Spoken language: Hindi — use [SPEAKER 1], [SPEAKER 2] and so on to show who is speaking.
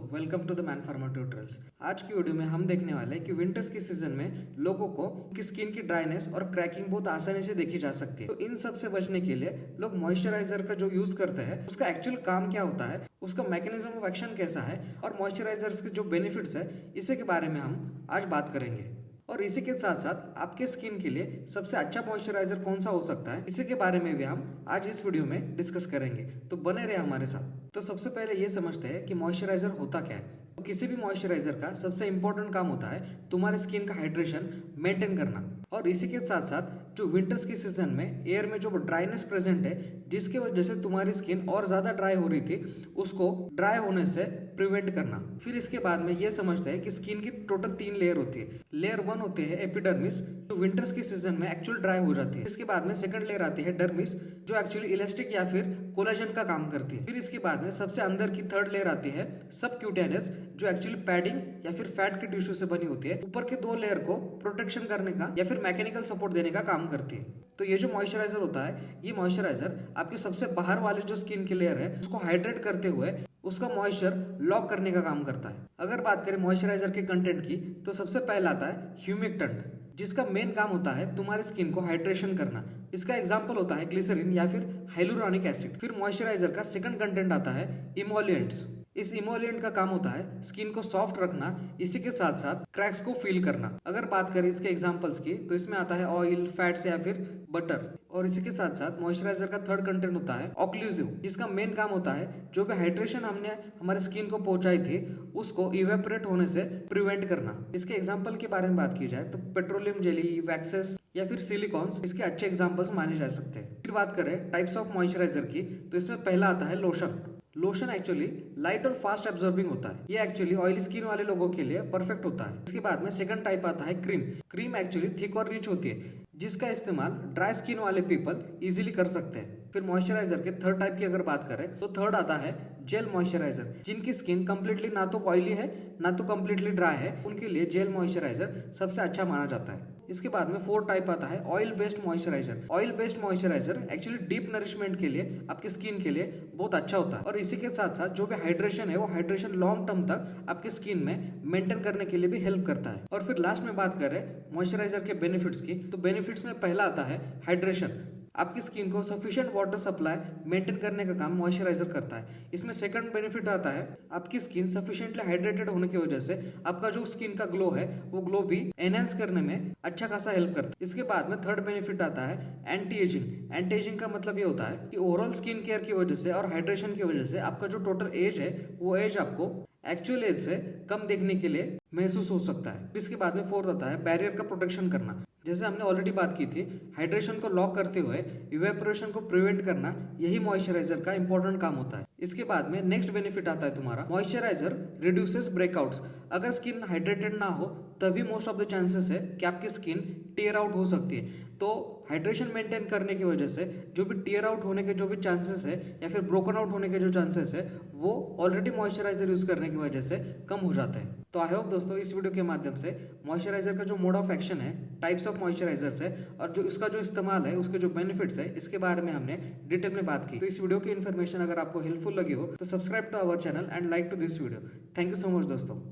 [SPEAKER 1] Welcome to the man farmer tutorials. आज की वीडियो में हम देखने वाले हैं कि विंटर्स की सीजन में लोगों को की स्किन की ड्राइनेस और क्रैकिंग बहुत आसानी से देखी जा सकती है। तो इन सब से बचने के लिए लोग मॉइस्चराइजर का जो यूज करते हैं उसका एक्चुअल काम क्या होता है, उसका मैकेनिज्म ऑफ एक्शन कैसा है और मॉइस्चराइजर्स के जो बेनिफिट्स है इसी के बारे में हम आज बात करेंगे। और इसी के साथ साथ आपके स्किन के लिए सबसे अच्छा मॉइस्चराइजर कौन सा हो सकता है इसी के बारे में भी हम आज इस वीडियो में डिस्कस करेंगे, तो बने रहे हमारे साथ। तो सबसे पहले ये समझते हैं कि मॉइस्चराइजर होता क्या है। तो किसी भी मॉइस्चराइजर का सबसे इंपॉर्टेंट काम होता है तुम्हारे स्किन का हाइड्रेशन मेंटेन करना। और इसी के साथ साथ जो विंटर्स की सीजन में एयर में जो ड्राइनेस प्रेजेंट है जिसकी वजह से तुम्हारी स्किन और ज्यादा ड्राई हो रही थी उसको ड्राई होने से प्रिवेंट करना। फिर इसके बाद में ये समझते हैं कि स्किन की टोटल 3 लेयर होती है। लेयर 1 होती है एपिडर्मिस जो विंटर्स की सीजन में एक्चुअल ड्राई हो जाती है। इसके बाद में सेकंड लेयर आती है डर्मिस जो एक्चुअली इलास्टिक या फिर कोलेजन का काम करती है। फिर इसके बाद में सबसे अंदर की थर्ड लेयर आती है सबक्यूटेनियस जो एक्चुअली पैडिंग या फिर फैट के टिश्यू से बनी होती है। ऊपर के 2 लेयर को प्रोटेक्शन करने का या फिर मैकेनिकल सपोर्ट देने का काम करती है। तो ये जो मॉइस्चराइजर होता है ये मॉइस्चराइजर आपके सबसे बाहर वाले जो स्किन की लेयर है उसको हाइड्रेट करते हुए उसका मॉइस्चर लॉक करने का काम करता है। अगर बात करें मॉइस्चराइजर के कंटेंट की तो सबसे पहला आता है ह्यूमिक्टेंट जिसका मेन काम होता है तुम्हारे स्किन को हाइड्रेशन करना। इसका एग्जांपल होता है ग्लिसरीन या फिर हाइलुरोनिक एसिड। फिर मॉइस्चराइजर का सेकंड कंटेंट आता है इमोलिएंट्स। इस इमोलिएंट का काम होता है स्किन को सॉफ्ट रखना, इसी के साथ साथ क्रैक्स को फील करना। अगर बात करें इसके एग्जांपल्स की तो इसमें आता है ऑयल, फैट्स या फिर बटर। और इसी के साथ साथ मॉइस्चराइजर का थर्ड कंटेंट होता है ऑक्लूसिव जिसका मेन काम होता है जो भी हाइड्रेशन हमने हमारे स्किन को पहुंचाई थी उसको इवेपोरेट होने से प्रिवेंट करना। इसके एग्जांपल के बारे में बात की जाए तो पेट्रोलियम जेली, वैक्सेस या फिर सिलिकॉन्स इसके अच्छे एग्जांपल्स माने जा सकते हैं। फिर बात करें टाइप्स ऑफ मॉइस्चराइजर की तो इसमें पहला आता है लोशन। लोशन एक्चुअली लाइट और फास्ट एब्जॉर्बिंग होता है। ये एक्चुअली ऑयली स्किन वाले लोगों के लिए परफेक्ट होता है। इसके बाद में सेकंड टाइप आता है क्रीम। क्रीम एक्चुअली थिक और रिच होती है जिसका इस्तेमाल ड्राई स्किन वाले पीपल इजीली कर सकते हैं। फिर मॉइस्चराइजर के थर्ड टाइप की अगर बात करें तो थर्ड आता है जेल मॉइस्चराइजर। जिनकी स्किन कंप्लीटली ना तो ऑयली है ना तो कंप्लीटली ड्राई है उनके लिए जेल मॉइस्चराइजर सबसे अच्छा माना जाता है। इसके बाद में फोर्थ टाइप आता है oil based moisturiser. Oil based moisturiser actually deep nourishment के लिए आपकी स्किन के लिए बहुत अच्छा होता है। और इसी के साथ साथ जो भी हाइड्रेशन है वो हाइड्रेशन लॉन्ग टर्म तक आपके स्किन में मेंटेन करने के लिए भी हेल्प करता है। और फिर लास्ट में बात करें मॉइस्चराइजर के बेनिफिट्स की तो बेनिफिट्स में पहला आता है हाइड्रेशन। आपकी स्किन को सफिशिएंट वाटर सप्लाई मेंटेन करने का काम मॉइस्चराइजर करता है। इसमें सेकंड बेनिफिट आता है आपकी स्किन सफिशिएंटली हाइड्रेटेड होने की वजह से आपका जो स्किन का ग्लो है वो ग्लो भी एनहांस करने में अच्छा खासा हेल्प करता है। इसके बाद में थर्ड बेनिफिट आता है एंटी एजिंग। एंटी एजिंग का मतलब ये होता है कि ओवरऑल स्किन केयर की वजह से और हाइड्रेशन की वजह से आपका जो टोटल एज है वो एज आपको एक्चुअल एज से कम देखने के लिए महसूस हो सकता है। इसके बाद में फोर्थ आता है बैरियर का प्रोटेक्शन करना। जैसे हमने ऑलरेडी बात की थी हाइड्रेशन को लॉक करते हुए इवेपोरेशन को प्रिवेंट करना यही मॉइस्चराइजर का इंपॉर्टेंट काम होता है। इसके बाद में नेक्स्ट बेनिफिट आता है तुम्हारा मॉइस्चराइजर रिड्यूसेस ब्रेकआउट्स। अगर स्किन हाइड्रेटेड ना हो तभी मोस्ट ऑफ द चांसेस है कि आपकी स्किन टीयर आउट हो सकती है। तो हाइड्रेशन मेंटेन करने की वजह से जो भी टीयर आउट होने के जो भी चांसेस है या फिर ब्रोकन आउट होने के जो चांसेस है वो ऑलरेडी मॉइस्चराइजर यूज करने की वजह से कम हो जाते हैं। तो आई होप दोस्तों इस वीडियो के माध्यम से मॉइस्चराइजर का जो मोड ऑफ एक्शन है, टाइप्स ऑफ मॉइस्चराइजर्स है और जो इसका जो इस्तेमाल है उसके जो बेनिफिट्स है इसके बारे में हमने डिटेल में बात की। तो इस वीडियो की इन्फॉर्मेशन अगर आपको हेल्पफुल लगी हो तो subscribe to our channel and like to this video. Thank you so much दोस्तों।